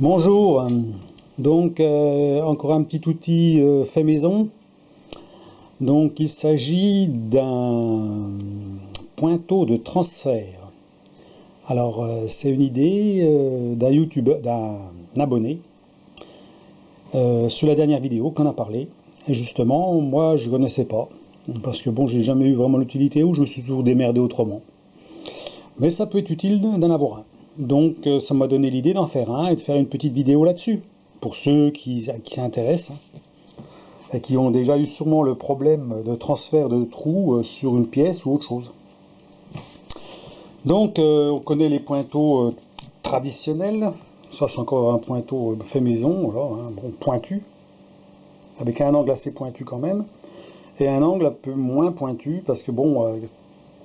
Bonjour, donc encore un petit outil fait maison. Donc il s'agit d'un pointeau de transfert. Alors c'est une idée d'un youtubeur, d'un abonné sur la dernière vidéo qu'on a parlé. Et justement, moi je ne connaissais pas, parce que bon, j'ai jamais eu vraiment l'utilité ou je me suis toujours démerdé autrement. Mais ça peut être utile d'en avoir un. Donc ça m'a donné l'idée d'en faire un et de faire une petite vidéo là-dessus, pour ceux qui s'intéressent et qui ont déjà eu sûrement le problème de transfert de trous sur une pièce ou autre chose. Donc on connaît les pointeaux traditionnels. Ça c'est encore un pointeau fait maison, voilà, hein, bon, pointu, avec un angle assez pointu quand même, et un angle un peu moins pointu, parce que bon,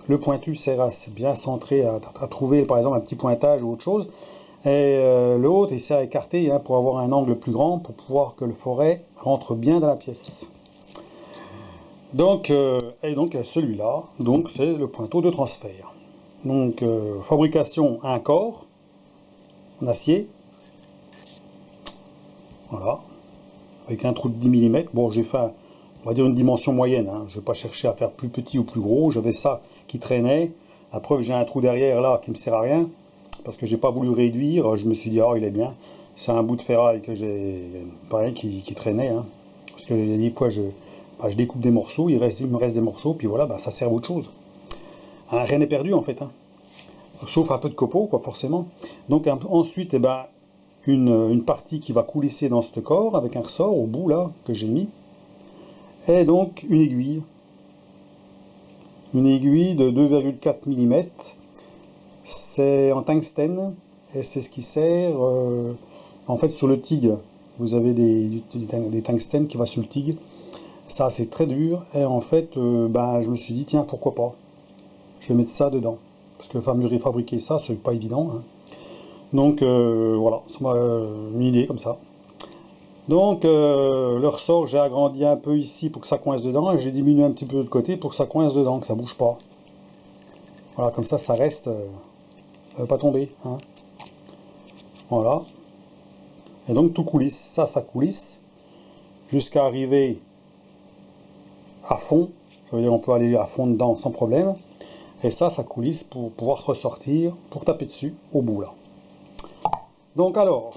le pointu sert à bien centrer, à trouver par exemple un petit pointage ou autre chose, et l'autre il sert à écarter hein, pour avoir un angle plus grand, pour pouvoir que le forêt rentre bien dans la pièce. Donc, celui-là, donc c'est le pointeau de transfert. Donc fabrication un corps en acier, voilà, avec un trou de 10 mm. Bon, j'ai fait, on va dire, une dimension moyenne, hein. Je ne vais pas chercher à faire plus petit ou plus gros, j'avais ça qui traînait. La preuve, j'ai un trou derrière là qui me sert à rien, parce que j'ai pas voulu réduire, je me suis dit, oh il est bien. C'est un bout de ferraille que j'ai, pareil, qui traînait, hein. Parce que des fois, je découpe des morceaux, il me reste des morceaux, puis voilà, ça sert à autre chose. Hein, rien n'est perdu en fait, hein. Sauf un peu de copeaux, quoi, forcément. Donc ensuite, une partie qui va coulisser dans ce corps, avec un ressort au bout, là, que j'ai mis, et donc une aiguille. Une aiguille de 2,4 mm. C'est en tungstène, et c'est ce qui sert, en fait, sur le TIG. Vous avez des tungstènes qui va sur le TIG. Ça, c'est très dur, et en fait, je me suis dit, tiens, pourquoi pas. Je vais mettre ça dedans. Parce que fabriquer ça, c'est pas évident, hein. Donc voilà, c'est une idée comme ça. Donc le ressort, j'ai agrandi un peu ici pour que ça coince dedans, et j'ai diminué un petit peu de côté pour que ça coince dedans, que ça bouge pas. Voilà, comme ça reste, ça va pas tomber, hein. Voilà. Et donc tout coulisse, ça coulisse, jusqu'à arriver à fond. Ça veut dire qu'on peut aller à fond dedans sans problème. Et ça coulisse pour pouvoir ressortir, pour taper dessus, au bout là. Donc alors,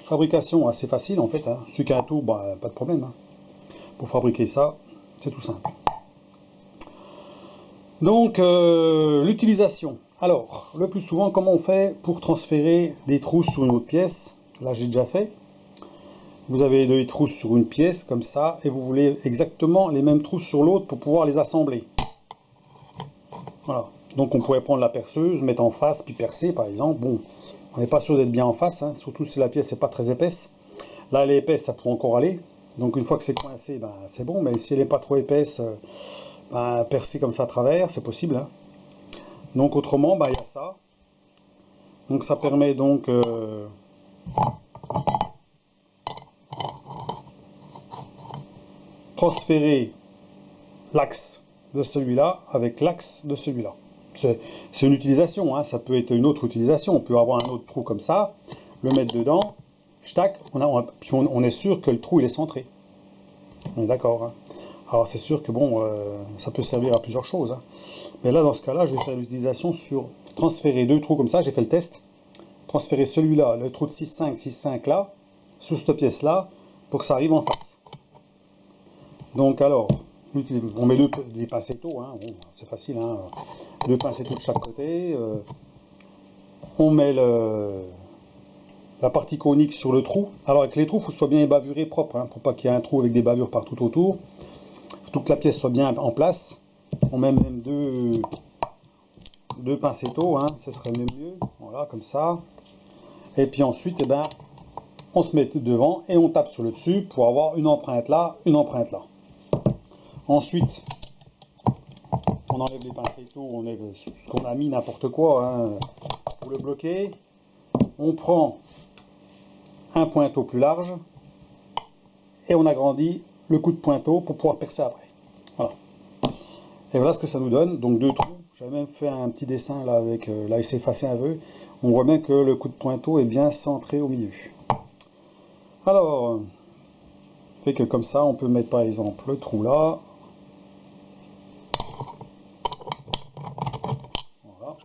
fabrication assez facile en fait, hein. Celui qui a un tour, pas de problème, hein. Pour fabriquer ça, c'est tout simple. Donc, l'utilisation. Alors, le plus souvent, comment on fait pour transférer des trous sur une autre pièce? Là, j'ai déjà fait. Vous avez des trous sur une pièce, comme ça, et vous voulez exactement les mêmes trous sur l'autre pour pouvoir les assembler. Voilà. Donc, on pourrait prendre la perceuse, mettre en face, puis percer, par exemple. Bon, on n'est pas sûr d'être bien en face, hein, surtout si la pièce n'est pas très épaisse. Là, elle est épaisse, ça pourrait encore aller. Donc, une fois que c'est coincé, c'est bon. Mais si elle n'est pas trop épaisse, percer comme ça à travers, c'est possible, hein. Donc, autrement, il y a ça. Donc, ça permet donc transférer l'axe de celui-là avec l'axe de celui-là. C'est une utilisation, hein. Ça peut être une autre utilisation. On peut avoir un autre trou comme ça, le mettre dedans, tac, puis on est sûr que le trou il est centré. On est d'accord, hein. Alors c'est sûr que bon, ça peut servir à plusieurs choses, hein. Mais là, dans ce cas-là, je vais faire l'utilisation sur transférer deux trous comme ça. J'ai fait le test. Transférer celui-là, le trou de 6,5, 6,5 là, sur cette pièce-là, pour que ça arrive en face. Donc alors, on met des pincettos, hein. Bon, c'est facile, hein. Deux pincettos de chaque côté. On met la partie conique sur le trou. Alors avec les trous, il faut que ce soit bien ébavuré, propre, hein, pour pas qu'il y ait un trou avec des bavures partout autour. Il faut que la pièce soit bien en place. On met même deux pincettos, hein, ce serait mieux. Voilà, comme ça. Et puis ensuite, on se met devant et on tape sur le dessus pour avoir une empreinte là, une empreinte là. Ensuite, on enlève les pincettos, on enlève ce qu'on a mis, n'importe quoi, hein, pour le bloquer. On prend un pointeau plus large et on agrandit le coup de pointeau pour pouvoir percer après. Voilà. Et voilà ce que ça nous donne. Donc deux trous. J'avais même fait un petit dessin là avec là il s'est effacé un peu. On voit bien que le coup de pointeau est bien centré au milieu. Alors, fait que comme ça, on peut mettre par exemple le trou là. Voilà.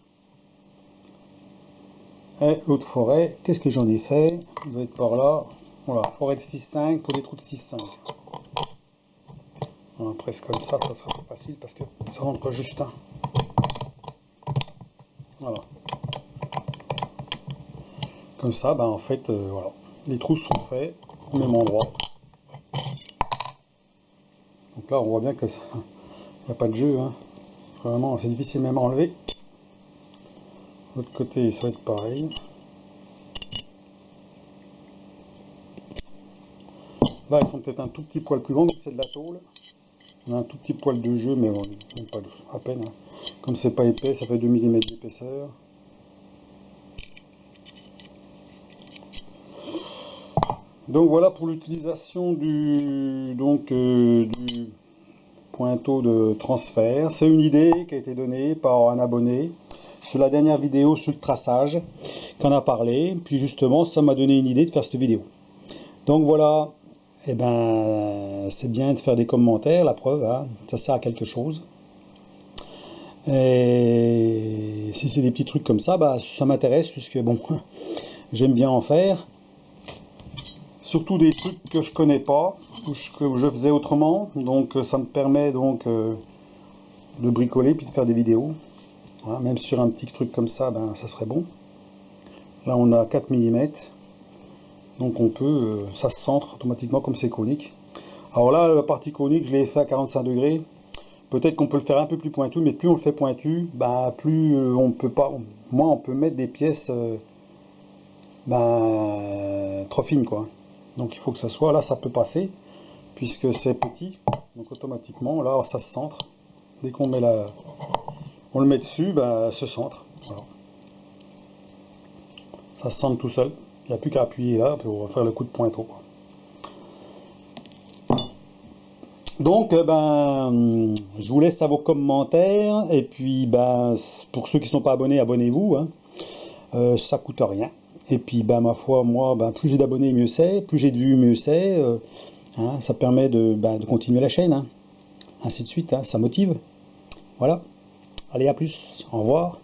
Et l'autre forêt, qu'est-ce que j'en ai fait? Il doit être par là. Voilà, forêt de 6,5 pour les trous de 6,5. Voilà, presque comme ça sera plus facile parce que ça rentre juste un. Voilà. Comme ça, ben en fait, voilà. Les trous sont faits au même endroit. Donc là, on voit bien que ça, il n'y a pas de jeu. Hein. Vraiment, c'est difficile même à enlever. De l'autre côté, ça va être pareil. Là, ils sont peut-être un tout petit poil plus grands, donc c'est de la tôle. On a un tout petit poil de jeu, mais bon, pas à peine. Hein. Comme c'est pas épais, ça fait 2 mm d'épaisseur. Donc voilà pour l'utilisation du pointeau de transfert. C'est une idée qui a été donnée par un abonné sur la dernière vidéo sur le traçage qu'on a parlé. Puis justement, ça m'a donné une idée de faire cette vidéo. Donc voilà, et ben c'est bien de faire des commentaires, la preuve, hein, ça sert à quelque chose. Et si c'est des petits trucs comme ça, bah, ça m'intéresse puisque bon, j'aime bien en faire. Surtout des trucs que je connais pas, que je faisais autrement, donc ça me permet donc de bricoler puis de faire des vidéos. Voilà, même sur un petit truc comme ça, ben ça serait bon. Là on a 4 mm, donc on peut, ça se centre automatiquement comme c'est conique. Alors là la partie conique je l'ai fait à 45 degrés. Peut-être qu'on peut le faire un peu plus pointu, mais plus on le fait pointu, ben plus on peut pas, moins on peut mettre des pièces trop fines quoi. Donc il faut que ça soit, là ça peut passer, puisque c'est petit, donc automatiquement, là ça se centre. Dès qu'on met on le met dessus, ben, se centre. Voilà. Ça se centre tout seul, il n'y a plus qu'à appuyer là pour faire le coup de pointeau. Donc ben, je vous laisse à vos commentaires, et puis ben, pour ceux qui ne sont pas abonnés, abonnez-vous, hein. Ça coûte rien. Et puis, ben, ma foi, moi, ben, plus j'ai d'abonnés, mieux c'est. Plus j'ai de vues, mieux c'est. Hein, ça permet de continuer la chaîne. Hein. Ainsi de suite, hein, ça motive. Voilà. Allez, à plus. Au revoir.